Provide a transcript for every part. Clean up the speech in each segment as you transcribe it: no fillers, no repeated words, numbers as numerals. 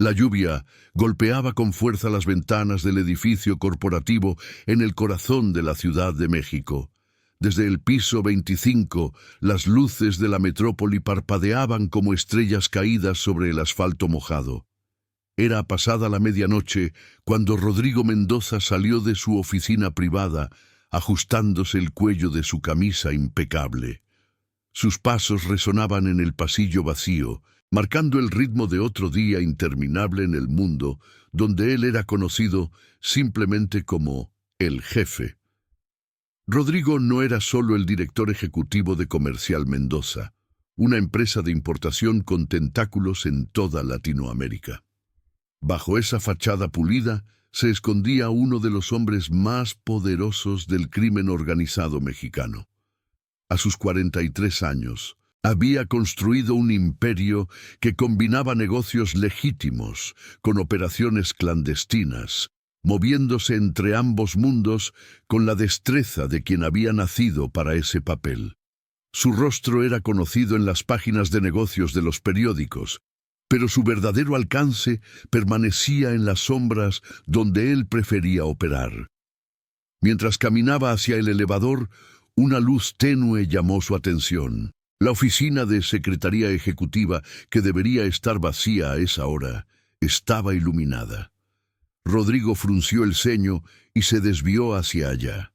La lluvia golpeaba con fuerza las ventanas del edificio corporativo en el corazón de la Ciudad de México. Desde el piso 25, las luces de la metrópoli parpadeaban como estrellas caídas sobre el asfalto mojado. Era pasada la medianoche cuando Rodrigo Mendoza salió de su oficina privada, ajustándose el cuello de su camisa impecable. Sus pasos resonaban en el pasillo vacío, marcando el ritmo de otro día interminable en el mundo, donde él era conocido simplemente como el jefe. Rodrigo no era solo el director ejecutivo de Comercial Mendoza, una empresa de importación con tentáculos en toda Latinoamérica. Bajo esa fachada pulida se escondía uno de los hombres más poderosos del crimen organizado mexicano. A sus 43 años, había construido un imperio que combinaba negocios legítimos con operaciones clandestinas, moviéndose entre ambos mundos con la destreza de quien había nacido para ese papel. Su rostro era conocido en las páginas de negocios de los periódicos, pero su verdadero alcance permanecía en las sombras donde él prefería operar. Mientras caminaba hacia el elevador, una luz tenue llamó su atención. La oficina de Secretaría Ejecutiva, que debería estar vacía a esa hora, estaba iluminada. Rodrigo frunció el ceño y se desvió hacia allá.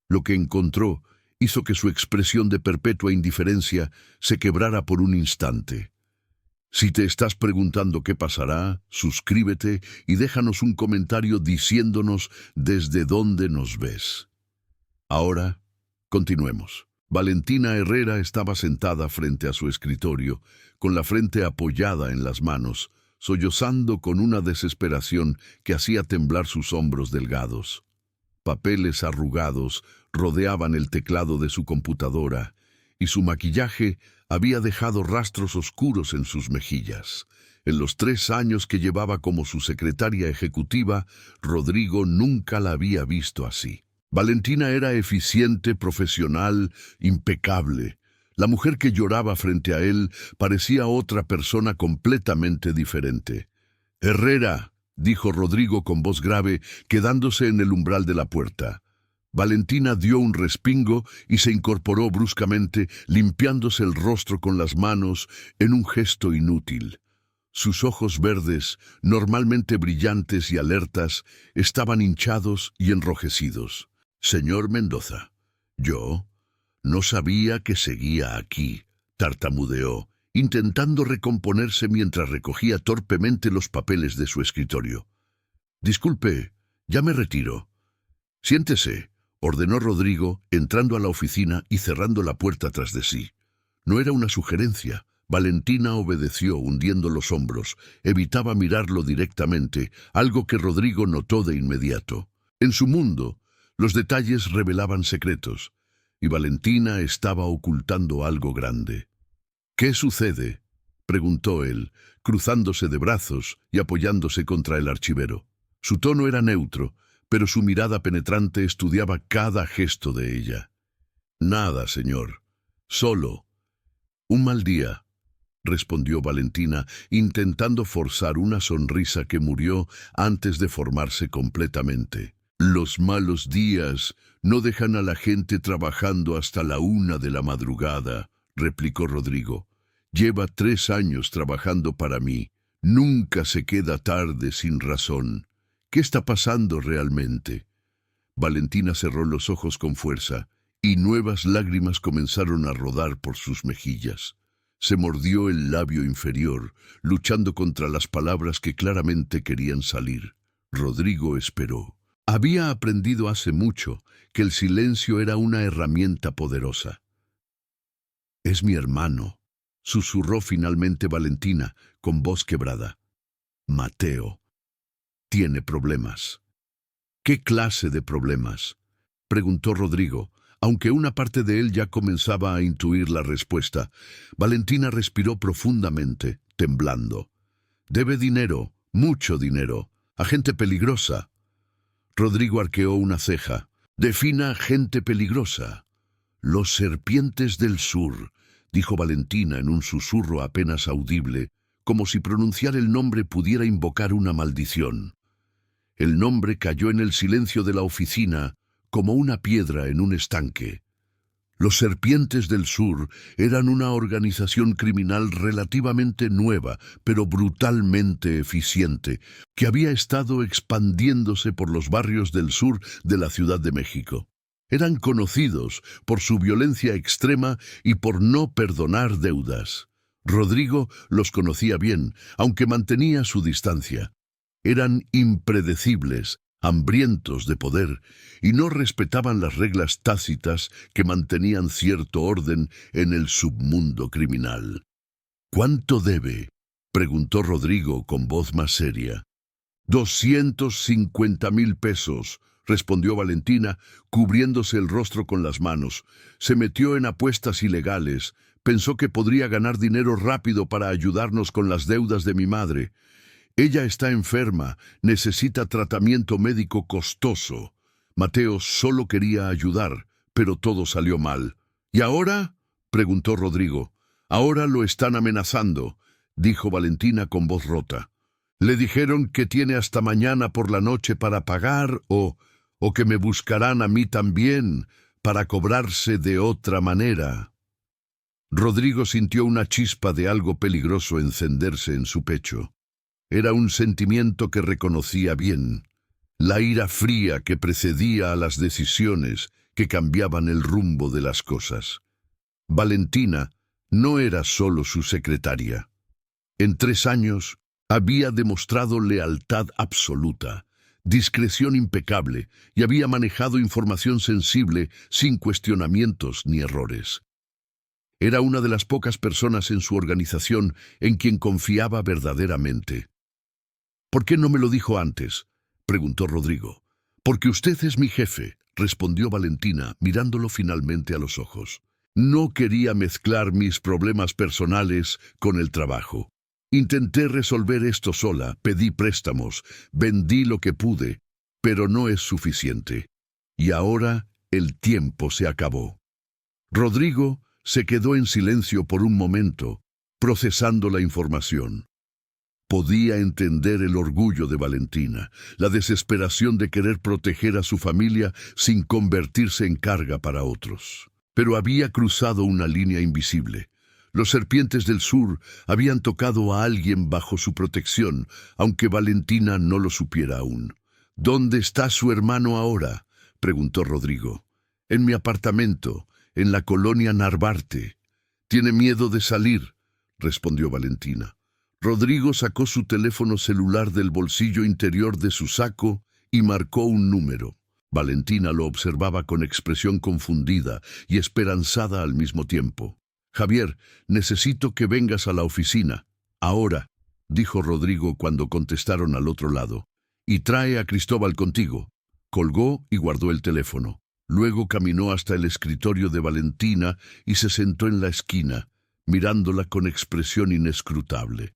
Lo que encontró hizo que su expresión de perpetua indiferencia se quebrara por un instante. Si te estás preguntando qué pasará, suscríbete y déjanos un comentario diciéndonos desde dónde nos ves. Ahora, continuemos. Valentina Herrera estaba sentada frente a su escritorio, con la frente apoyada en las manos, sollozando con una desesperación que hacía temblar sus hombros delgados. Papeles arrugados rodeaban el teclado de su computadora, y su maquillaje había dejado rastros oscuros en sus mejillas. En los 3 años que llevaba como su secretaria ejecutiva, Rodrigo nunca la había visto así. Valentina era eficiente, profesional, impecable. La mujer que lloraba frente a él parecía otra persona completamente diferente. «Herrera», dijo Rodrigo con voz grave, quedándose en el umbral de la puerta. Valentina dio un respingo y se incorporó bruscamente, limpiándose el rostro con las manos en un gesto inútil. Sus ojos verdes, normalmente brillantes y alertas, estaban hinchados y enrojecidos. «Señor Mendoza, yo no sabía que seguía aquí», tartamudeó, intentando recomponerse mientras recogía torpemente los papeles de su escritorio. «Disculpe, ya me retiro». «Siéntese», ordenó Rodrigo, entrando a la oficina y cerrando la puerta tras de sí. No era una sugerencia. Valentina obedeció, hundiendo los hombros. Evitaba mirarlo directamente, algo que Rodrigo notó de inmediato. En su mundo, los detalles revelaban secretos, y Valentina estaba ocultando algo grande. «¿Qué sucede?», preguntó él, cruzándose de brazos y apoyándose contra el archivero. Su tono era neutro, pero su mirada penetrante estudiaba cada gesto de ella. «Nada, señor. Solo un mal día», respondió Valentina, intentando forzar una sonrisa que murió antes de formarse completamente. «Los malos días no dejan a la gente trabajando hasta la 1 de la madrugada», replicó Rodrigo. «Lleva 3 años trabajando para mí. Nunca se queda tarde sin razón. ¿Qué está pasando realmente?». Valentina cerró los ojos con fuerza, y nuevas lágrimas comenzaron a rodar por sus mejillas. Se mordió el labio inferior, luchando contra las palabras que claramente querían salir. Rodrigo esperó. Había aprendido hace mucho que el silencio era una herramienta poderosa. «Es mi hermano», susurró finalmente Valentina, con voz quebrada. «Mateo tiene problemas». «¿Qué clase de problemas?», preguntó Rodrigo, aunque una parte de él ya comenzaba a intuir la respuesta. Valentina respiró profundamente, temblando. «Debe dinero, mucho dinero, a gente peligrosa». Rodrigo arqueó una ceja. «Defina gente peligrosa». «Los serpientes del sur», dijo Valentina en un susurro apenas audible, como si pronunciar el nombre pudiera invocar una maldición. El nombre cayó en el silencio de la oficina como una piedra en un estanque. Los Serpientes del Sur eran una organización criminal relativamente nueva, pero brutalmente eficiente, que había estado expandiéndose por los barrios del sur de la Ciudad de México. Eran conocidos por su violencia extrema y por no perdonar deudas. Rodrigo los conocía bien, aunque mantenía su distancia. Eran impredecibles, hambrientos de poder, y no respetaban las reglas tácitas que mantenían cierto orden en el submundo criminal. —¿Cuánto debe? —preguntó Rodrigo con voz más seria. 250,000 pesos, respondió Valentina, cubriéndose el rostro con las manos. Se metió en apuestas ilegales. Pensó que podría ganar dinero rápido para ayudarnos con las deudas de mi madre. Ella está enferma, necesita tratamiento médico costoso. Mateo solo quería ayudar, pero todo salió mal. —¿Y ahora? —preguntó Rodrigo. —Ahora lo están amenazando —dijo Valentina con voz rota. Le dijeron que tiene hasta mañana por la noche para pagar o que me buscarán a mí también para cobrarse de otra manera. Rodrigo sintió una chispa de algo peligroso encenderse en su pecho. Era un sentimiento que reconocía bien, la ira fría que precedía a las decisiones que cambiaban el rumbo de las cosas. Valentina no era solo su secretaria. En 3 años había demostrado lealtad absoluta, discreción impecable y había manejado información sensible sin cuestionamientos ni errores. Era una de las pocas personas en su organización en quien confiaba verdaderamente. —¿Por qué no me lo dijo antes? —preguntó Rodrigo. —Porque usted es mi jefe —respondió Valentina, mirándolo finalmente a los ojos. No quería mezclar mis problemas personales con el trabajo. Intenté resolver esto sola, pedí préstamos, vendí lo que pude, pero no es suficiente. Y ahora el tiempo se acabó. Rodrigo se quedó en silencio por un momento, procesando la información. Podía entender el orgullo de Valentina, la desesperación de querer proteger a su familia sin convertirse en carga para otros. Pero había cruzado una línea invisible. Los Serpientes del Sur habían tocado a alguien bajo su protección, aunque Valentina no lo supiera aún. —¿Dónde está su hermano ahora? —preguntó Rodrigo. —En mi apartamento, en la colonia Narvarte. —¿Tiene miedo de salir? —respondió Valentina. Rodrigo sacó su teléfono celular del bolsillo interior de su saco y marcó un número. Valentina lo observaba con expresión confundida y esperanzada al mismo tiempo. —Javier, necesito que vengas a la oficina. —Ahora —dijo Rodrigo cuando contestaron al otro lado—, y trae a Cristóbal contigo. Colgó y guardó el teléfono. Luego caminó hasta el escritorio de Valentina y se sentó en la esquina, mirándola con expresión inescrutable.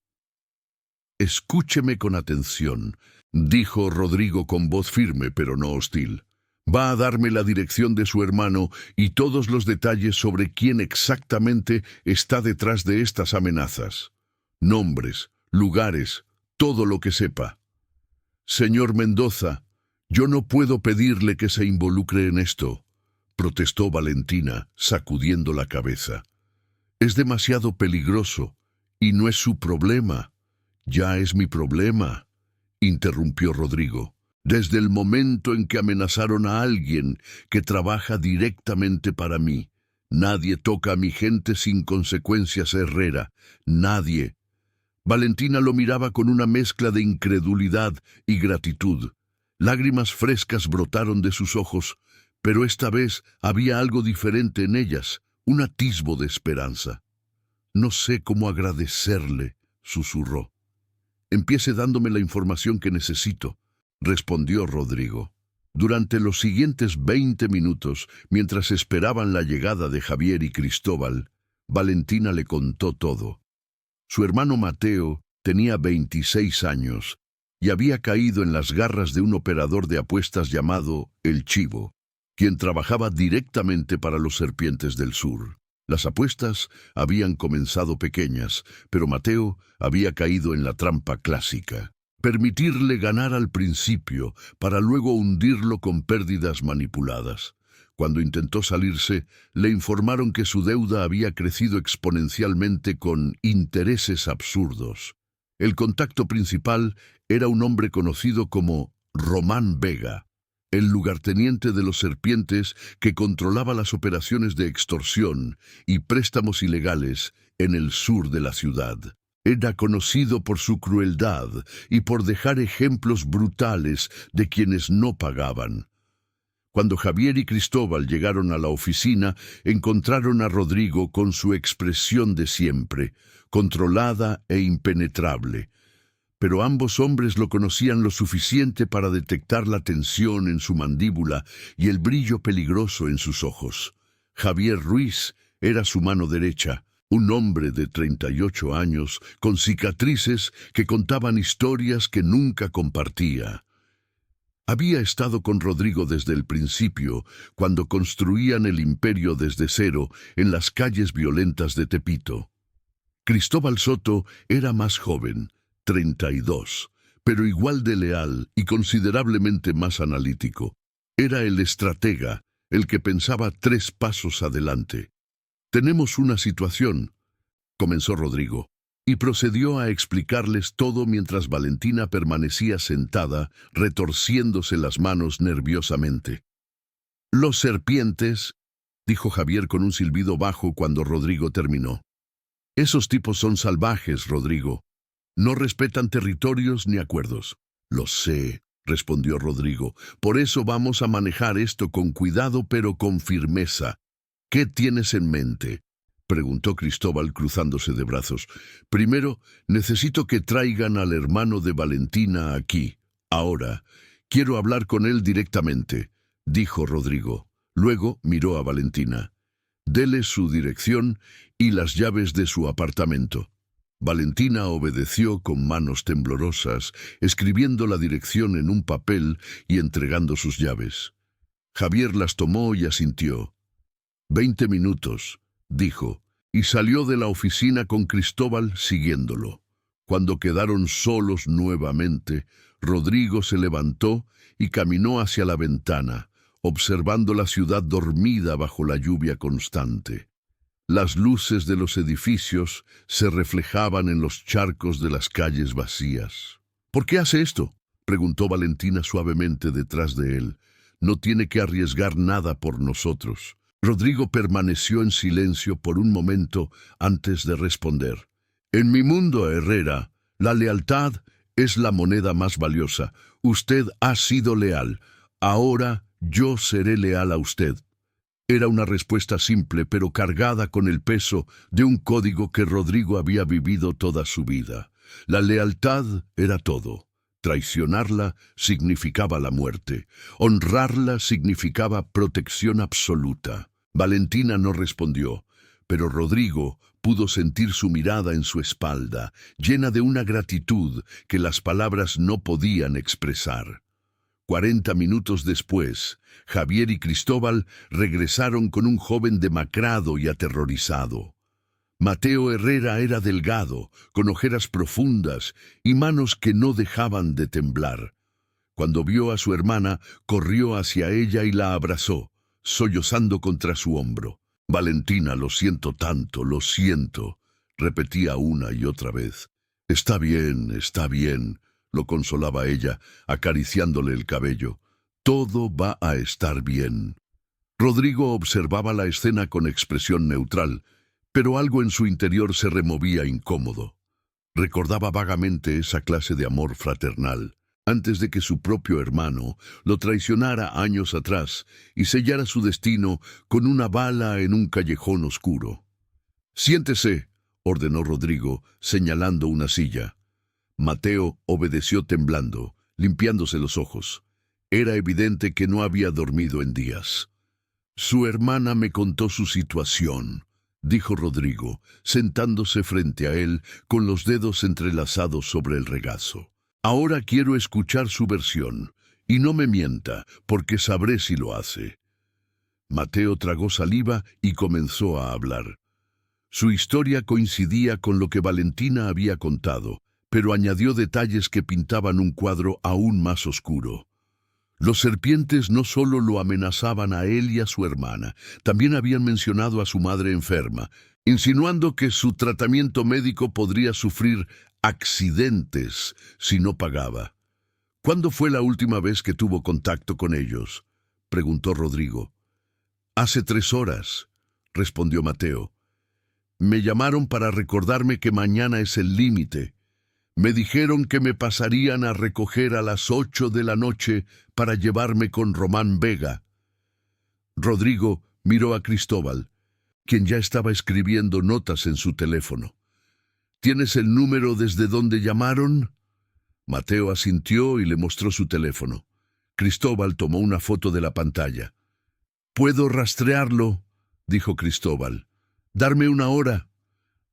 —Escúcheme con atención —dijo Rodrigo con voz firme pero no hostil. Va a darme la dirección de su hermano y todos los detalles sobre quién exactamente está detrás de estas amenazas. Nombres, lugares, todo lo que sepa. Señor Mendoza, yo no puedo pedirle que se involucre en esto, protestó Valentina, sacudiendo la cabeza. Es demasiado peligroso y no es su problema. Ya es mi problema, interrumpió Rodrigo. Desde el momento en que amenazaron a alguien que trabaja directamente para mí. Nadie toca a mi gente sin consecuencias, Herrera. Nadie. Valentina lo miraba con una mezcla de incredulidad y gratitud. Lágrimas frescas brotaron de sus ojos, pero esta vez había algo diferente en ellas, un atisbo de esperanza. No sé cómo agradecerle, susurró. Empiece dándome la información que necesito, respondió Rodrigo. Durante los siguientes 20 minutos, mientras esperaban la llegada de Javier y Cristóbal, Valentina le contó todo. Su hermano Mateo tenía 26 años y había caído en las garras de un operador de apuestas llamado El Chivo, quien trabajaba directamente para los Serpientes del Sur. Las apuestas habían comenzado pequeñas, pero Mateo había caído en la trampa clásica. Permitirle ganar al principio para luego hundirlo con pérdidas manipuladas. Cuando intentó salirse, le informaron que su deuda había crecido exponencialmente con intereses absurdos. El contacto principal era un hombre conocido como Román Vega, el lugarteniente de los Serpientes que controlaba las operaciones de extorsión y préstamos ilegales en el sur de la ciudad. Era conocido por su crueldad y por dejar ejemplos brutales de quienes no pagaban. Cuando Javier y Cristóbal llegaron a la oficina, encontraron a Rodrigo con su expresión de siempre, controlada e impenetrable. Pero ambos hombres lo conocían lo suficiente para detectar la tensión en su mandíbula y el brillo peligroso en sus ojos. Javier Ruiz era su mano derecha, un hombre de 38 años, con cicatrices que contaban historias que nunca compartía. Había estado con Rodrigo desde el principio, cuando construían el imperio desde cero en las calles violentas de Tepito. Cristóbal Soto era más joven, 32, pero igual de leal y considerablemente más analítico. Era el estratega, el que pensaba 3 pasos adelante. «Tenemos una situación», comenzó Rodrigo, y procedió a explicarles todo mientras Valentina permanecía sentada, retorciéndose las manos nerviosamente. «Los Serpientes», dijo Javier con un silbido bajo cuando Rodrigo terminó. «Esos tipos son salvajes, Rodrigo. No respetan territorios ni acuerdos». «Lo sé», respondió Rodrigo. «Por eso vamos a manejar esto con cuidado pero con firmeza». «¿Qué tienes en mente?», preguntó Cristóbal cruzándose de brazos. «Primero, necesito que traigan al hermano de Valentina aquí. Ahora, quiero hablar con él directamente», dijo Rodrigo. Luego miró a Valentina. «Dele su dirección y las llaves de su apartamento». Valentina obedeció con manos temblorosas, escribiendo la dirección en un papel y entregando sus llaves. Javier las tomó y asintió. «20 minutos», dijo, y salió de la oficina con Cristóbal siguiéndolo. Cuando quedaron solos nuevamente, Rodrigo se levantó y caminó hacia la ventana, observando la ciudad dormida bajo la lluvia constante. Las luces de los edificios se reflejaban en los charcos de las calles vacías. «¿Por qué hace esto?», preguntó Valentina suavemente detrás de él. «No tiene que arriesgar nada por nosotros». Rodrigo permaneció en silencio por un momento antes de responder. «En mi mundo, Herrera, la lealtad es la moneda más valiosa. Usted ha sido leal. Ahora yo seré leal a usted». Era una respuesta simple, pero cargada con el peso de un código que Rodrigo había vivido toda su vida. La lealtad era todo. Traicionarla significaba la muerte. Honrarla significaba protección absoluta. Valentina no respondió, pero Rodrigo pudo sentir su mirada en su espalda, llena de una gratitud que las palabras no podían expresar. 40 minutos después, Javier y Cristóbal regresaron con un joven demacrado y aterrorizado. Mateo Herrera era delgado, con ojeras profundas y manos que no dejaban de temblar. Cuando vio a su hermana, corrió hacia ella y la abrazó, sollozando contra su hombro. «Valentina, lo siento tanto, lo siento», repetía una y otra vez. Está bien», lo consolaba ella, acariciándole el cabello. «Todo va a estar bien». Rodrigo observaba la escena con expresión neutral, pero algo en su interior se removía incómodo. Recordaba vagamente esa clase de amor fraternal, antes de que su propio hermano lo traicionara años atrás y sellara su destino con una bala en un callejón oscuro. «Siéntese», ordenó Rodrigo, señalando una silla. Mateo obedeció temblando, limpiándose los ojos. Era evidente que no había dormido en días. «Su hermana me contó su situación», dijo Rodrigo, sentándose frente a él con los dedos entrelazados sobre el regazo. «Ahora quiero escuchar su versión, y no me mienta, porque sabré si lo hace». Mateo tragó saliva y comenzó a hablar. Su historia coincidía con lo que Valentina había contado, pero añadió detalles que pintaban un cuadro aún más oscuro. Los serpientes no solo lo amenazaban a él y a su hermana, también habían mencionado a su madre enferma, insinuando que su tratamiento médico podría sufrir accidentes si no pagaba. ¿Cuándo fue la última vez que tuvo contacto con ellos?, preguntó Rodrigo. Hace 3 horas, respondió Mateo. Me llamaron para recordarme que mañana es el límite. Me dijeron que me pasarían a recoger a las 8 de la noche para llevarme con Román Vega. Rodrigo miró a Cristóbal, quien ya estaba escribiendo notas en su teléfono. ¿Tienes el número desde donde llamaron? Mateo asintió y le mostró su teléfono. Cristóbal tomó una foto de la pantalla. «Puedo rastrearlo», dijo Cristóbal. «Darme 1 hora».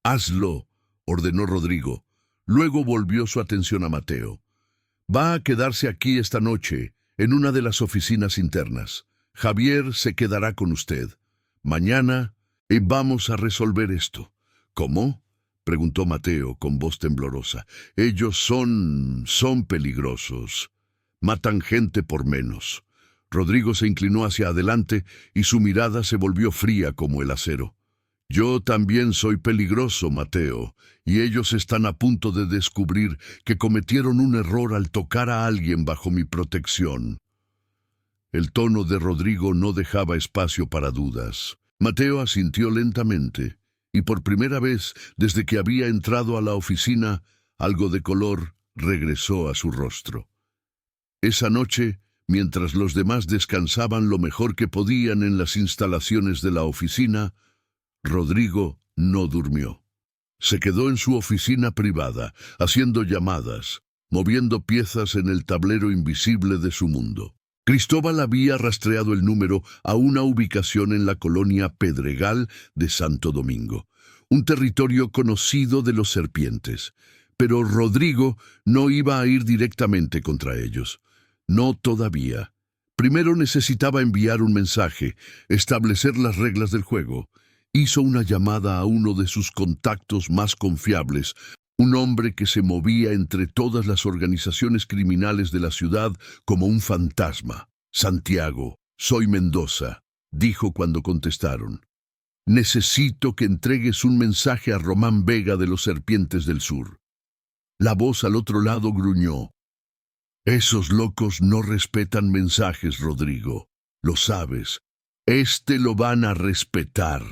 «Hazlo», ordenó Rodrigo. Luego volvió su atención a Mateo. «Va a quedarse aquí esta noche, en una de las oficinas internas. Javier se quedará con usted. Mañana vamos a resolver esto». «¿Cómo?», preguntó Mateo con voz temblorosa. «Ellos son peligrosos. Matan gente por menos». Rodrigo se inclinó hacia adelante y su mirada se volvió fría como el acero. «Yo también soy peligroso, Mateo, y ellos están a punto de descubrir que cometieron un error al tocar a alguien bajo mi protección». El tono de Rodrigo no dejaba espacio para dudas. Mateo asintió lentamente, y por primera vez desde que había entrado a la oficina, algo de color regresó a su rostro. Esa noche, mientras los demás descansaban lo mejor que podían en las instalaciones de la oficina, Rodrigo no durmió. Se quedó en su oficina privada, haciendo llamadas, moviendo piezas en el tablero invisible de su mundo. Cristóbal había rastreado el número a una ubicación en la colonia Pedregal de Santo Domingo, un territorio conocido de los serpientes, pero Rodrigo no iba a ir directamente contra ellos. No todavía. Primero necesitaba enviar un mensaje, establecer las reglas del juego. Hizo una llamada a uno de sus contactos más confiables, un hombre que se movía entre todas las organizaciones criminales de la ciudad como un fantasma. «Santiago, soy Mendoza», dijo cuando contestaron. «Necesito que entregues un mensaje a Román Vega de los Serpientes del Sur». La voz al otro lado gruñó. «Esos locos no respetan mensajes, Rodrigo. Lo sabes. Lo van a respetar»,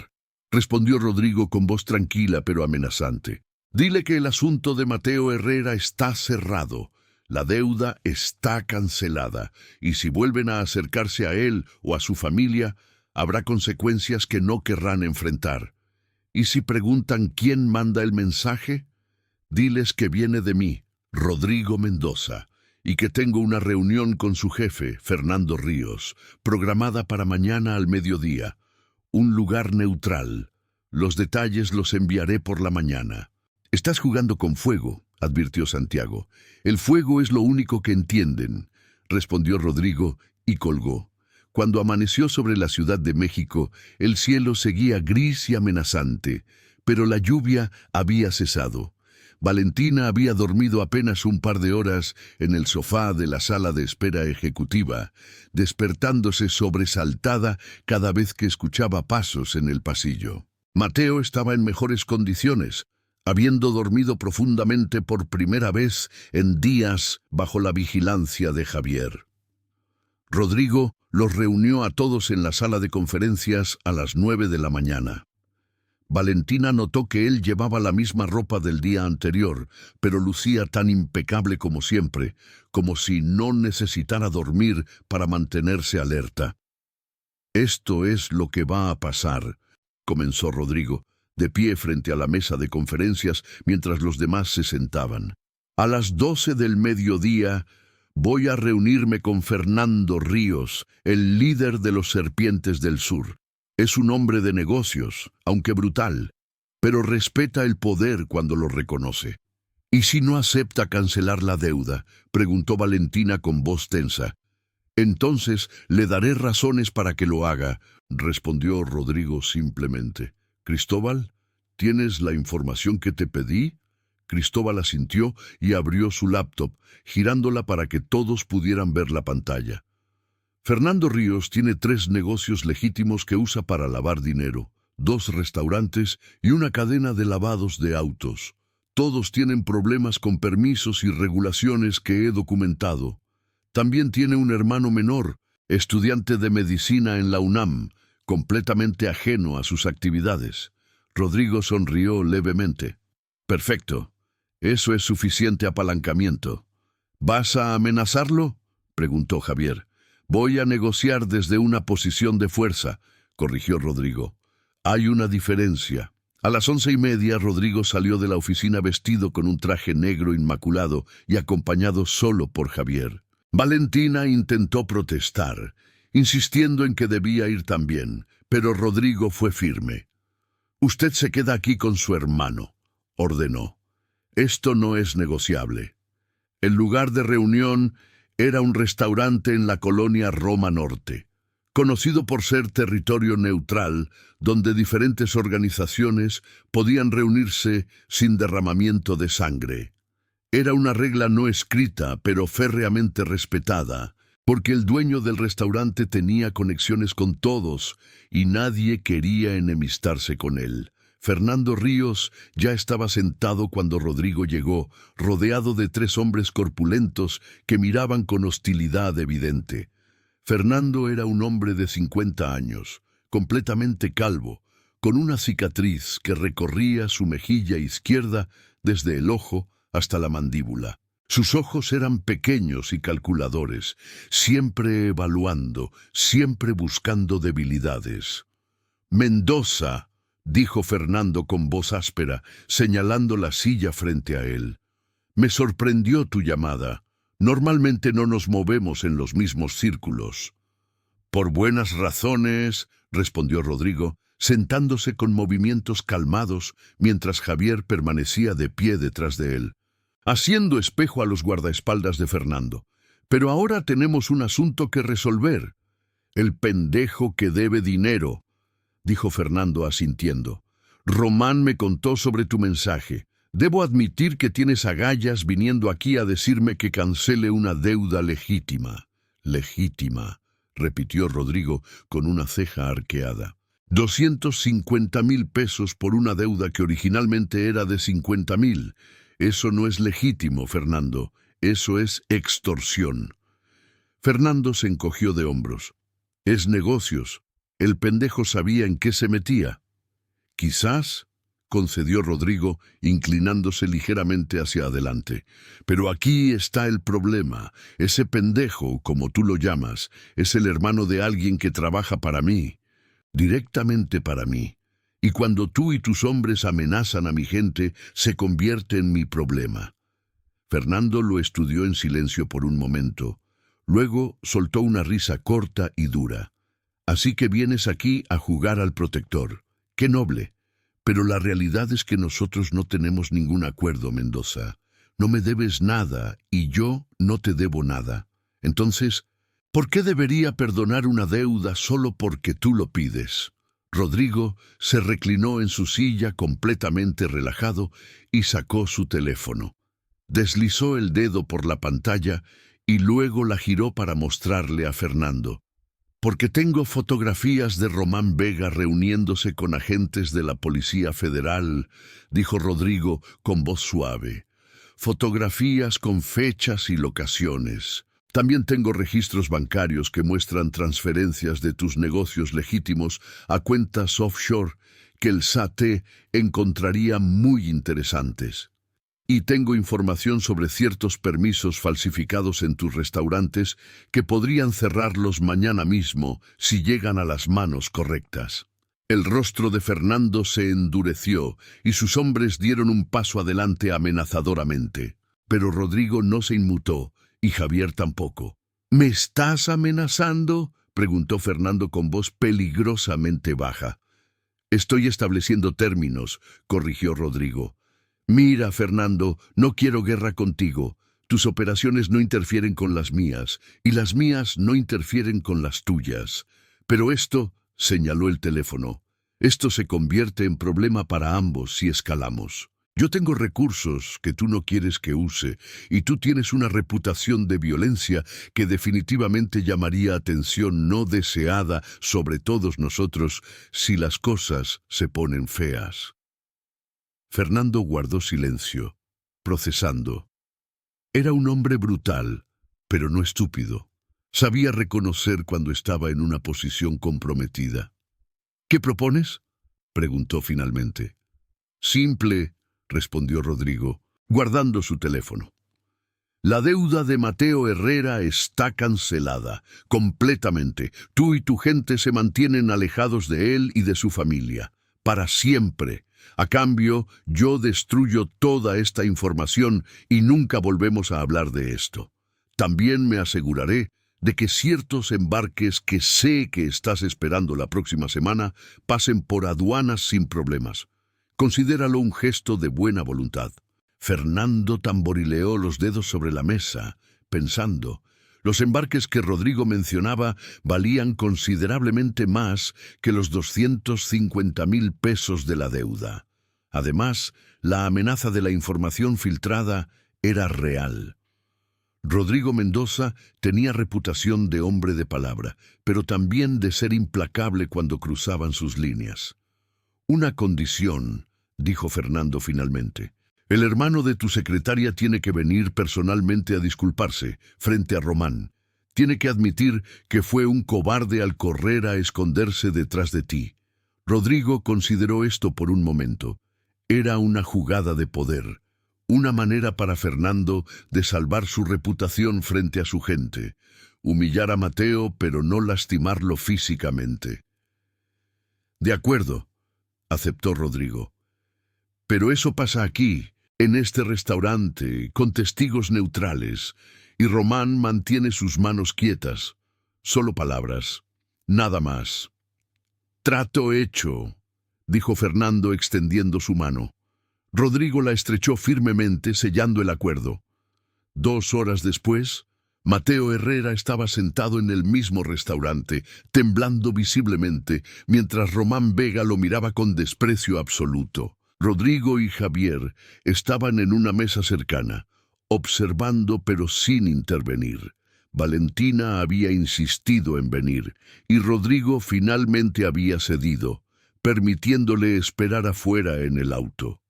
respondió Rodrigo con voz tranquila pero amenazante. «Dile que el asunto de Mateo Herrera está cerrado. La deuda está cancelada, y si vuelven a acercarse a él o a su familia, habrá consecuencias que no querrán enfrentar. Y si preguntan quién manda el mensaje, diles que viene de mí, Rodrigo Mendoza, y que tengo una reunión con su jefe, Fernando Ríos, programada para mañana al mediodía. Un lugar neutral. Los detalles los enviaré por la mañana». «Estás jugando con fuego», advirtió Santiago. «El fuego es lo único que entienden», respondió Rodrigo y colgó. Cuando amaneció sobre la Ciudad de México, el cielo seguía gris y amenazante, pero la lluvia había cesado. Valentina había dormido apenas un par de horas en el sofá de la sala de espera ejecutiva, despertándose sobresaltada cada vez que escuchaba pasos en el pasillo. Mateo estaba en mejores condiciones, habiendo dormido profundamente por primera vez en días bajo la vigilancia de Javier. Rodrigo los reunió a todos en la sala de conferencias a las 9 de la mañana. Valentina notó que él llevaba la misma ropa del día anterior, pero lucía tan impecable como siempre, como si no necesitara dormir para mantenerse alerta. «Esto es lo que va a pasar», comenzó Rodrigo, de pie frente a la mesa de conferencias mientras los demás se sentaban. «A las 12 del mediodía voy a reunirme con Fernando Ríos, el líder de los Serpientes del Sur. Es un hombre de negocios, aunque brutal, pero respeta el poder cuando lo reconoce». «¿Y si no acepta cancelar la deuda?», preguntó Valentina con voz tensa. «Entonces le daré razones para que lo haga. respondió Rodrigo simplemente. «Cristóbal, ¿tienes la información que te pedí?» Cristóbal asintió y abrió su laptop, girándola para que todos pudieran ver la pantalla. Fernando Ríos tiene 3 negocios legítimos que usa para lavar dinero, 2 restaurantes y una cadena de lavados de autos. Todos tienen problemas con permisos y regulaciones que he documentado. También tiene un hermano menor, estudiante de medicina en la UNAM, completamente ajeno a sus actividades. Rodrigo sonrió levemente. «Perfecto. Eso es suficiente apalancamiento». «¿Vas a amenazarlo?», preguntó Javier. «Voy a negociar desde una posición de fuerza», corrigió Rodrigo. «Hay una diferencia». A las 11:30, Rodrigo salió de la oficina vestido con un traje negro inmaculado y acompañado solo por Javier. Valentina intentó protestar, insistiendo en que debía ir también, pero Rodrigo fue firme. «Usted se queda aquí con su hermano», ordenó. «Esto no es negociable». El lugar de reunión era un restaurante en la colonia Roma Norte, conocido por ser territorio neutral, donde diferentes organizaciones podían reunirse sin derramamiento de sangre. Era una regla no escrita, pero férreamente respetada, porque el dueño del restaurante tenía conexiones con todos y nadie quería enemistarse con él. Fernando Ríos ya estaba sentado cuando Rodrigo llegó, rodeado de 3 hombres corpulentos que miraban con hostilidad evidente. Fernando era un hombre de 50 años, completamente calvo, con una cicatriz que recorría su mejilla izquierda desde el ojo hasta la mandíbula. Sus ojos eran pequeños y calculadores, siempre evaluando, siempre buscando debilidades. «Mendoza», dijo Fernando con voz áspera, señalando la silla frente a él. «Me sorprendió tu llamada. Normalmente no nos movemos en los mismos círculos». «Por buenas razones», respondió Rodrigo, sentándose con movimientos calmados mientras Javier permanecía de pie detrás de él, haciendo espejo a los guardaespaldas de Fernando. «Pero ahora tenemos un asunto que resolver. El pendejo que debe dinero», dijo Fernando asintiendo. «Román me contó sobre tu mensaje. Debo admitir que tienes agallas viniendo aquí a decirme que cancele una deuda legítima». «Legítima», repitió Rodrigo con una ceja arqueada. 250,000 pesos por una deuda que originalmente era de 50,000. Eso no es legítimo, Fernando. Eso es extorsión. Fernando se encogió de hombros. «Es negocios. El pendejo sabía en qué se metía». «Quizás», concedió Rodrigo, inclinándose ligeramente hacia adelante. «Pero aquí está el problema. Ese pendejo, como tú lo llamas, es el hermano de alguien que trabaja para mí, directamente para mí. Y cuando tú y tus hombres amenazan a mi gente, se convierte en mi problema». Fernando lo estudió en silencio por un momento. Luego soltó una risa corta y dura. «Así que vienes aquí a jugar al protector. ¡Qué noble! Pero la realidad es que nosotros no tenemos ningún acuerdo, Mendoza. No me debes nada y yo no te debo nada. Entonces, ¿por qué debería perdonar una deuda solo porque tú lo pides?» Rodrigo se reclinó en su silla completamente relajado y sacó su teléfono. Deslizó el dedo por la pantalla y luego la giró para mostrarle a Fernando. «Porque tengo fotografías de Román Vega reuniéndose con agentes de la Policía Federal», dijo Rodrigo con voz suave. «Fotografías con fechas y locaciones. También tengo registros bancarios que muestran transferencias de tus negocios legítimos a cuentas offshore que el SAT encontraría muy interesantes. Y tengo información sobre ciertos permisos falsificados en tus restaurantes que podrían cerrarlos mañana mismo si llegan a las manos correctas». El rostro de Fernando se endureció y sus hombres dieron un paso adelante amenazadoramente. Pero Rodrigo no se inmutó y Javier tampoco. «¿Me estás amenazando?», preguntó Fernando con voz peligrosamente baja. «Estoy estableciendo términos», corrigió Rodrigo. «Mira, Fernando, no quiero guerra contigo. Tus operaciones no interfieren con las mías, y las mías no interfieren con las tuyas. Pero esto señaló el teléfono. Esto se convierte en problema para ambos si escalamos. Yo tengo recursos que tú no quieres que use, y tú tienes una reputación de violencia que definitivamente llamaría atención no deseada sobre todos nosotros si las cosas se ponen feas. Fernando guardó silencio, procesando. Era un hombre brutal, pero no estúpido. Sabía reconocer cuando estaba en una posición comprometida. ¿Qué propones?, preguntó finalmente. Simple, respondió Rodrigo, guardando su teléfono. La deuda de Mateo Herrera está cancelada, completamente. Tú y tu gente se mantienen alejados de él y de su familia, para siempre. A cambio, yo destruyo toda esta información y nunca volvemos a hablar de esto. También me aseguraré de que ciertos embarques que sé que estás esperando la próxima semana pasen por aduanas sin problemas. Considéralo un gesto de buena voluntad. Fernando tamborileó los dedos sobre la mesa, pensando. Los embarques que Rodrigo mencionaba valían considerablemente más que los 250.000 pesos de la deuda. Además, la amenaza de la información filtrada era real. Rodrigo Mendoza tenía reputación de hombre de palabra, pero también de ser implacable cuando cruzaban sus líneas. Una condición, dijo Fernando finalmente. El hermano de tu secretaria tiene que venir personalmente a disculparse frente a Román. Tiene que admitir que fue un cobarde al correr a esconderse detrás de ti. Rodrigo consideró esto por un momento. Era una jugada de poder. Una manera para Fernando de salvar su reputación frente a su gente. Humillar a Mateo, pero no lastimarlo físicamente. De acuerdo, aceptó Rodrigo. Pero eso pasa aquí, en este restaurante, con testigos neutrales, y Román mantiene sus manos quietas. Solo palabras, nada más. Trato hecho, dijo Fernando extendiendo su mano. Rodrigo la estrechó firmemente, sellando el acuerdo. 2 horas después, Mateo Herrera estaba sentado en el mismo restaurante, temblando visiblemente, mientras Román Vega lo miraba con desprecio absoluto. Rodrigo y Javier estaban en una mesa cercana, observando pero sin intervenir. Valentina había insistido en venir, y Rodrigo finalmente había cedido, permitiéndole esperar afuera en el auto.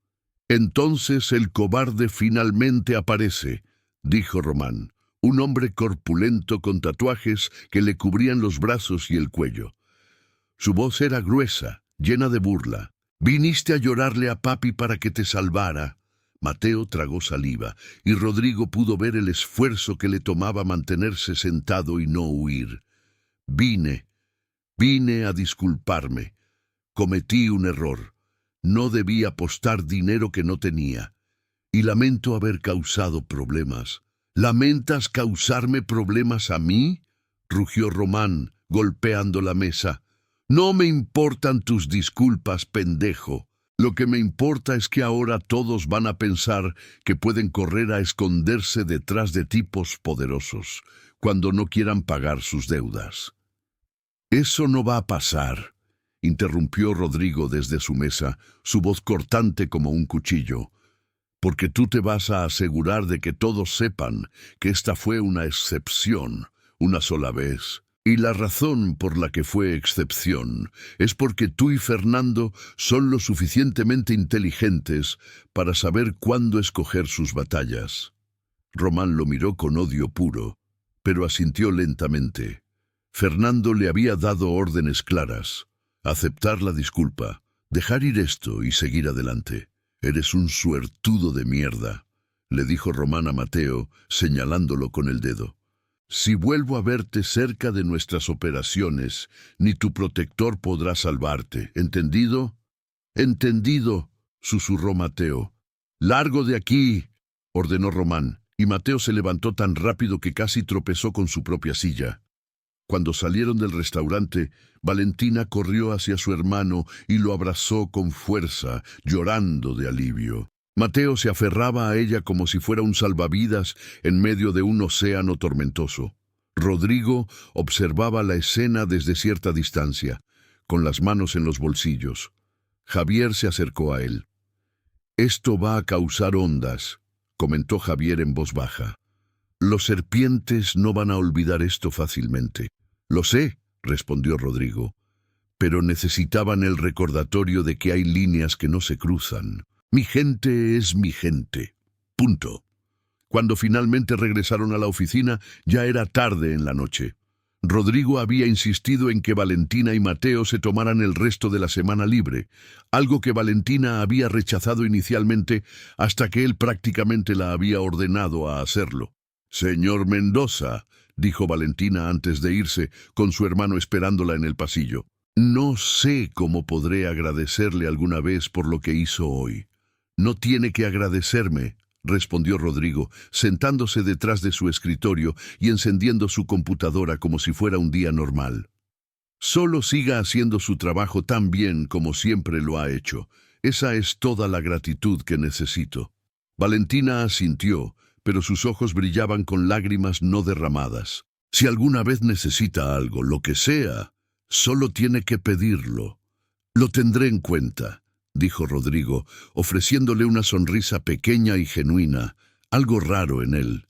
Entonces el cobarde finalmente aparece, dijo Román, un hombre corpulento con tatuajes que le cubrían los brazos y el cuello. Su voz era gruesa, llena de burla. «Viniste a llorarle a papi para que te salvara». Mateo tragó saliva, y Rodrigo pudo ver el esfuerzo que le tomaba mantenerse sentado y no huir. Vine a disculparme. Cometí un error. No debí apostar dinero que no tenía. Y lamento haber causado problemas. ¿Lamentas causarme problemas a mí?, rugió Román, golpeando la mesa. No me importan tus disculpas, pendejo. Lo que me importa es que ahora todos van a pensar que pueden correr a esconderse detrás de tipos poderosos, cuando no quieran pagar sus deudas. Eso no va a pasar, interrumpió Rodrigo desde su mesa, su voz cortante como un cuchillo, porque tú te vas a asegurar de que todos sepan que esta fue una excepción, una sola vez. Y la razón por la que fue excepción es porque tú y Fernando son lo suficientemente inteligentes para saber cuándo escoger sus batallas. Román lo miró con odio puro, pero asintió lentamente. Fernando le había dado órdenes claras: aceptar la disculpa, dejar ir esto y seguir adelante. Eres un suertudo de mierda, le dijo Román a Mateo, señalándolo con el dedo. Si vuelvo a verte cerca de nuestras operaciones, ni tu protector podrá salvarte. ¿Entendido? Entendido, susurró Mateo. Largo de aquí, ordenó Román, y Mateo se levantó tan rápido que casi tropezó con su propia silla. Cuando salieron del restaurante, Valentina corrió hacia su hermano y lo abrazó con fuerza, llorando de alivio. Mateo se aferraba a ella como si fuera un salvavidas en medio de un océano tormentoso. Rodrigo observaba la escena desde cierta distancia, con las manos en los bolsillos. Javier se acercó a él. «Esto va a causar ondas», comentó Javier en voz baja. «Los serpientes no van a olvidar esto fácilmente». «Lo sé», respondió Rodrigo, «pero necesitaban el recordatorio de que hay líneas que no se cruzan. Mi gente es mi gente. Punto». Cuando finalmente regresaron a la oficina, ya era tarde en la noche. Rodrigo había insistido en que Valentina y Mateo se tomaran el resto de la semana libre, algo que Valentina había rechazado inicialmente hasta que él prácticamente la había ordenado a hacerlo. «Señor Mendoza», dijo Valentina antes de irse, con su hermano esperándola en el pasillo, «no sé cómo podré agradecerle alguna vez por lo que hizo hoy». «No tiene que agradecerme», respondió Rodrigo, sentándose detrás de su escritorio y encendiendo su computadora como si fuera un día normal. «Solo siga haciendo su trabajo tan bien como siempre lo ha hecho. Esa es toda la gratitud que necesito». Valentina asintió, pero sus ojos brillaban con lágrimas no derramadas. «Si alguna vez necesita algo, lo que sea, solo tiene que pedirlo. Lo tendré en cuenta», dijo Rodrigo, ofreciéndole una sonrisa pequeña y genuina, algo raro en él.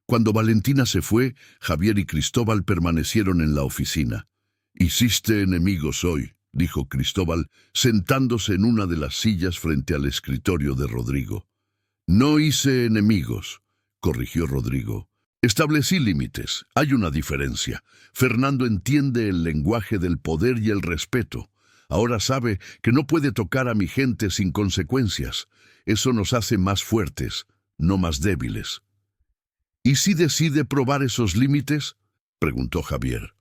Cuando Valentina se fue, Javier y Cristóbal permanecieron en la oficina. «Hiciste enemigos hoy», dijo Cristóbal, sentándose en una de las sillas frente al escritorio de Rodrigo. «No hice enemigos», corrigió Rodrigo. «Establecí límites. Hay una diferencia. Fernando entiende el lenguaje del poder y el respeto. Ahora sabe que no puede tocar a mi gente sin consecuencias. Eso nos hace más fuertes, no más débiles». «¿Y si decide probar esos límites?», preguntó Javier.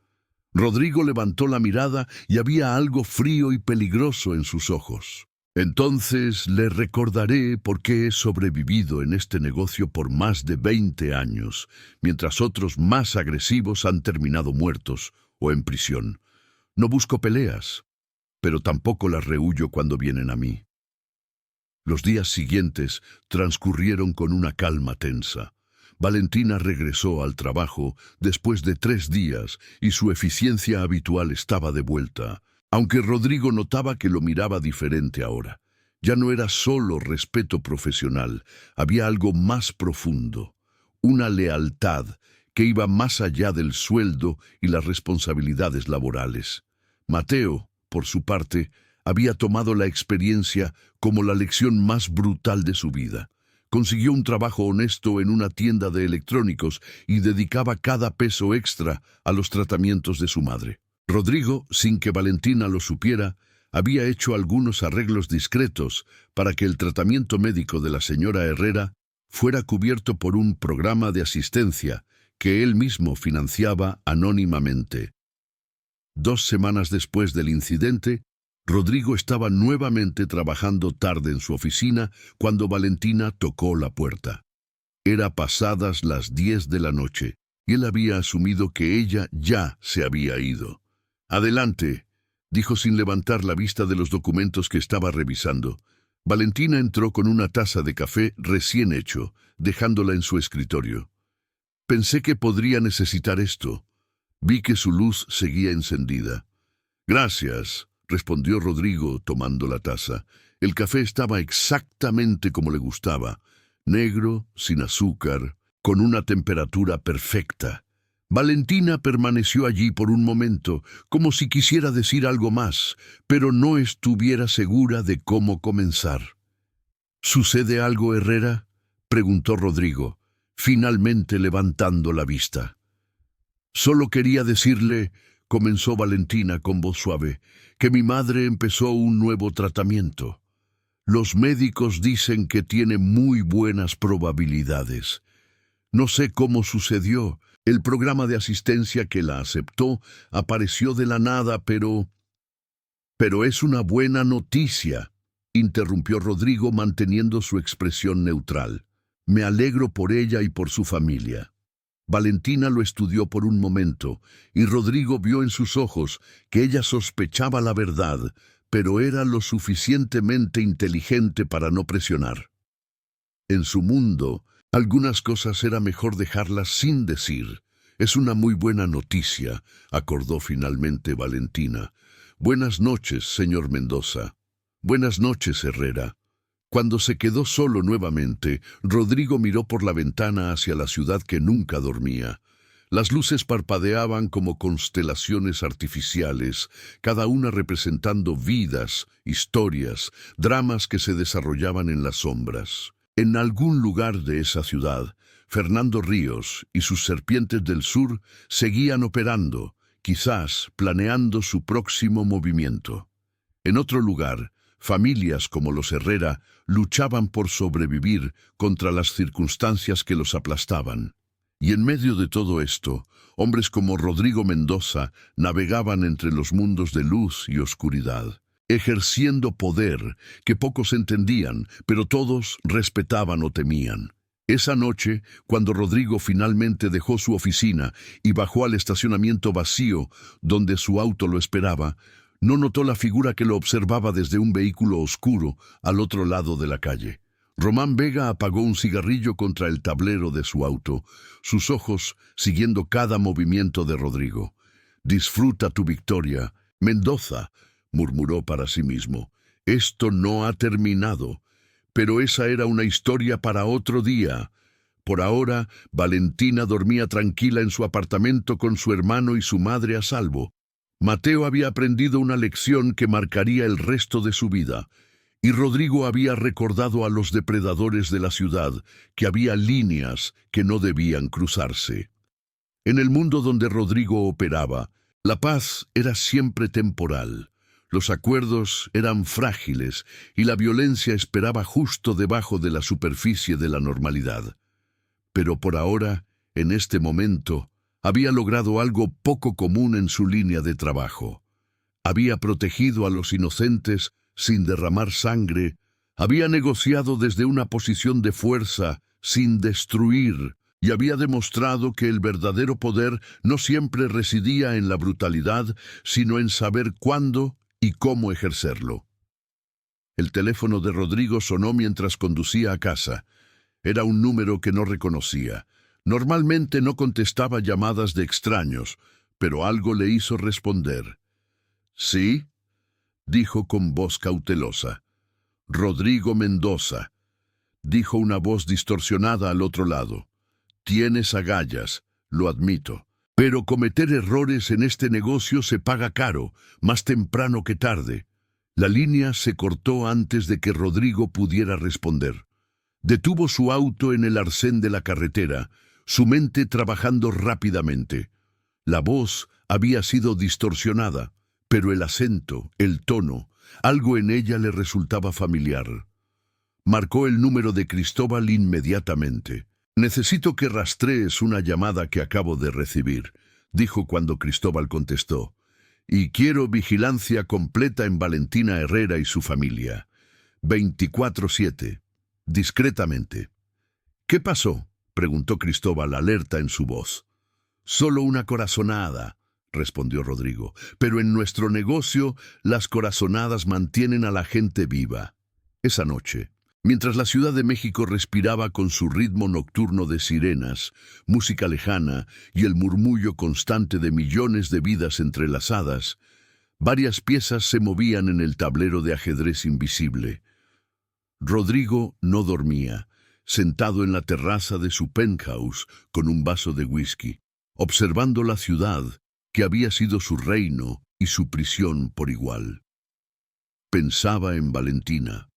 Rodrigo levantó la mirada y había algo frío y peligroso en sus ojos. «Entonces le recordaré por qué he sobrevivido en este negocio por más de 20 años, mientras otros más agresivos han terminado muertos o en prisión. No busco peleas, pero tampoco las rehuyo cuando vienen a mí». Los días siguientes transcurrieron con una calma tensa. Valentina regresó al trabajo después de 3 días y su eficiencia habitual estaba de vuelta, aunque Rodrigo notaba que lo miraba diferente ahora. Ya no era solo respeto profesional, había algo más profundo, una lealtad que iba más allá del sueldo y las responsabilidades laborales. Mateo, por su parte, había tomado la experiencia como la lección más brutal de su vida. Consiguió un trabajo honesto en una tienda de electrónicos y dedicaba cada peso extra a los tratamientos de su madre. Rodrigo, sin que Valentina lo supiera, había hecho algunos arreglos discretos para que el tratamiento médico de la señora Herrera fuera cubierto por un programa de asistencia que él mismo financiaba anónimamente. 2 semanas después del incidente, Rodrigo estaba nuevamente trabajando tarde en su oficina cuando Valentina tocó la puerta. Era pasadas las 10 de la noche y él había asumido que ella ya se había ido. «Adelante», dijo sin levantar la vista de los documentos que estaba revisando. Valentina entró con una taza de café recién hecho, dejándola en su escritorio. «Pensé que podría necesitar esto». Vi que su luz seguía encendida. «Gracias», respondió Rodrigo tomando la taza. El café estaba exactamente como le gustaba, negro, sin azúcar, con una temperatura perfecta. Valentina permaneció allí por un momento, como si quisiera decir algo más, pero no estuviera segura de cómo comenzar. «¿Sucede algo, Herrera?», preguntó Rodrigo, finalmente levantando la vista. «Solo quería decirle», comenzó Valentina con voz suave, «que mi madre empezó un nuevo tratamiento. Los médicos dicen que tiene muy buenas probabilidades. No sé cómo sucedió. El programa de asistencia que la aceptó apareció de la nada, pero es una buena noticia», interrumpió Rodrigo manteniendo su expresión neutral. «Me alegro por ella y por su familia». Valentina lo estudió por un momento, y Rodrigo vio en sus ojos que ella sospechaba la verdad, pero era lo suficientemente inteligente para no presionar. En su mundo, algunas cosas era mejor dejarlas sin decir. «Es una muy buena noticia», acordó finalmente Valentina. Buenas noches, señor Mendoza. Buenas noches, Herrera. Cuando se quedó solo nuevamente, Rodrigo miró por la ventana hacia la ciudad que nunca dormía. Las luces parpadeaban como constelaciones artificiales, cada una representando vidas, historias, dramas que se desarrollaban en las sombras. En algún lugar de esa ciudad, Fernando Ríos y sus serpientes del sur seguían operando, quizás planeando su próximo movimiento. En otro lugar, familias como los Herrera luchaban por sobrevivir contra las circunstancias que los aplastaban. Y en medio de todo esto, hombres como Rodrigo Mendoza navegaban entre los mundos de luz y oscuridad, ejerciendo poder que pocos entendían, pero todos respetaban o temían. Esa noche, cuando Rodrigo finalmente dejó su oficina y bajó al estacionamiento vacío donde su auto lo esperaba, no notó la figura que lo observaba desde un vehículo oscuro al otro lado de la calle. Román Vega apagó un cigarrillo contra el tablero de su auto, sus ojos siguiendo cada movimiento de Rodrigo. «Disfruta tu victoria, Mendoza», murmuró para sí mismo. «Esto no ha terminado». Pero esa era una historia para otro día. Por ahora, Valentina dormía tranquila en su apartamento con su hermano y su madre a salvo. Mateo había aprendido una lección que marcaría el resto de su vida, y Rodrigo había recordado a los depredadores de la ciudad que había líneas que no debían cruzarse. En el mundo donde Rodrigo operaba, la paz era siempre temporal. Los acuerdos eran frágiles y la violencia esperaba justo debajo de la superficie de la normalidad. Pero por ahora, en este momento, había logrado algo poco común en su línea de trabajo. Había protegido a los inocentes sin derramar sangre, había negociado desde una posición de fuerza sin destruir, y había demostrado que el verdadero poder no siempre residía en la brutalidad, sino en saber cuándo y cómo ejercerlo. El teléfono de Rodrigo sonó mientras conducía a casa. Era un número que no reconocía. Normalmente no contestaba llamadas de extraños, pero algo le hizo responder. «¿Sí?», dijo con voz cautelosa. «Rodrigo Mendoza», dijo una voz distorsionada al otro lado. «Tienes agallas, lo admito. Pero cometer errores en este negocio se paga caro, más temprano que tarde». La línea se cortó antes de que Rodrigo pudiera responder. Detuvo su auto en el arcén de la carretera, su mente trabajando rápidamente. La voz había sido distorsionada, pero el acento, el tono, algo en ella le resultaba familiar. Marcó el número de Cristóbal inmediatamente. «Necesito que rastrees una llamada que acabo de recibir», dijo cuando Cristóbal contestó. «Y quiero vigilancia completa en Valentina Herrera y su familia. 24/7. Discretamente». «¿Qué pasó?», preguntó Cristóbal, alerta en su voz. «Solo una corazonada», respondió Rodrigo. «Pero en nuestro negocio las corazonadas mantienen a la gente viva». Esa noche, mientras la Ciudad de México respiraba con su ritmo nocturno de sirenas, música lejana y el murmullo constante de millones de vidas entrelazadas, varias piezas se movían en el tablero de ajedrez invisible. Rodrigo no dormía, sentado en la terraza de su penthouse con un vaso de whisky, observando la ciudad que había sido su reino y su prisión por igual. Pensaba en Valentina,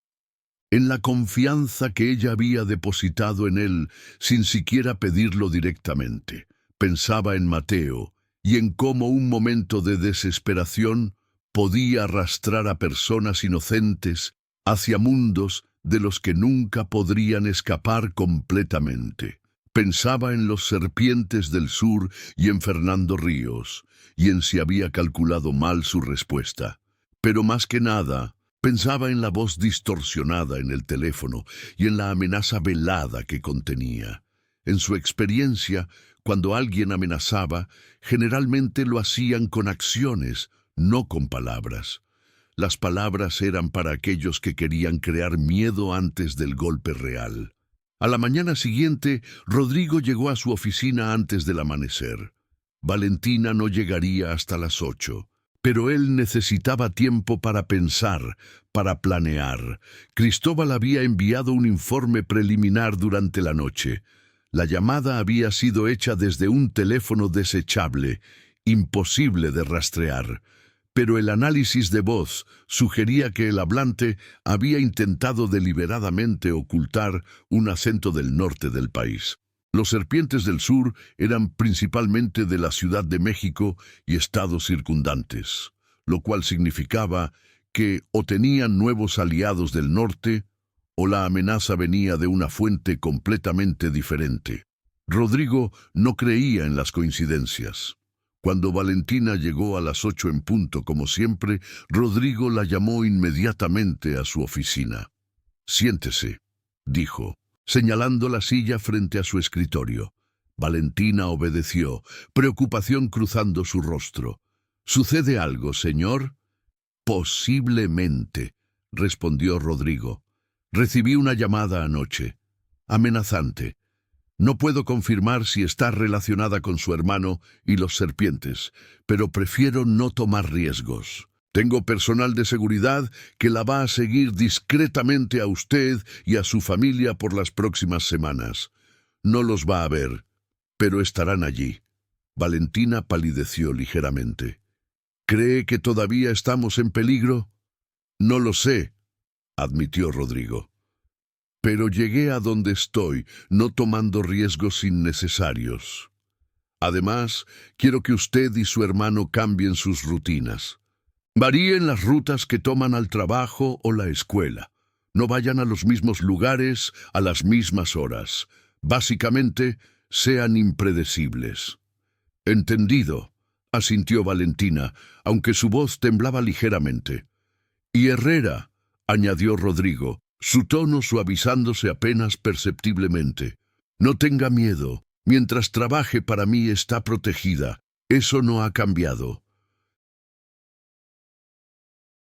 en la confianza que ella había depositado en él sin siquiera pedirlo directamente. Pensaba en Mateo y en cómo un momento de desesperación podía arrastrar a personas inocentes hacia mundos de los que nunca podrían escapar completamente. Pensaba en los serpientes del sur y en Fernando Ríos, y en si había calculado mal su respuesta. Pero más que nada, pensaba en la voz distorsionada en el teléfono y en la amenaza velada que contenía. En su experiencia, cuando alguien amenazaba, generalmente lo hacían con acciones, no con palabras. Las palabras eran para aquellos que querían crear miedo antes del golpe real. A la mañana siguiente, Rodrigo llegó a su oficina antes del amanecer. Valentina no llegaría hasta las 8. Pero él necesitaba tiempo para pensar, para planear. Cristóbal había enviado un informe preliminar durante la noche. La llamada había sido hecha desde un teléfono desechable, imposible de rastrear. Pero el análisis de voz sugería que el hablante había intentado deliberadamente ocultar un acento del norte del país. Los serpientes del sur eran principalmente de la Ciudad de México y estados circundantes, lo cual significaba que o tenían nuevos aliados del norte o la amenaza venía de una fuente completamente diferente. Rodrigo no creía en las coincidencias. Cuando Valentina llegó a las 8 en punto, como siempre, Rodrigo la llamó inmediatamente a su oficina. «Siéntese», dijo, señalando la silla frente a su escritorio. Valentina obedeció, preocupación cruzando su rostro. «¿Sucede algo, señor?» «Posiblemente», respondió Rodrigo. «Recibí una llamada anoche. Amenazante. No puedo confirmar si está relacionada con su hermano y los serpientes, pero prefiero no tomar riesgos. Tengo personal de seguridad que la va a seguir discretamente a usted y a su familia por las próximas semanas. No los va a ver, pero estarán allí». Valentina palideció ligeramente. «¿Cree que todavía estamos en peligro?» «No lo sé», admitió Rodrigo. «Pero llegué a donde estoy, no tomando riesgos innecesarios. Además, quiero que usted y su hermano cambien sus rutinas. Varíen las rutas que toman al trabajo o la escuela. No vayan a los mismos lugares a las mismas horas. Básicamente, sean impredecibles». «Entendido», asintió Valentina, aunque su voz temblaba ligeramente. «Y Herrera», añadió Rodrigo, su tono suavizándose apenas perceptiblemente. «No tenga miedo. Mientras trabaje para mí está protegida. Eso no ha cambiado».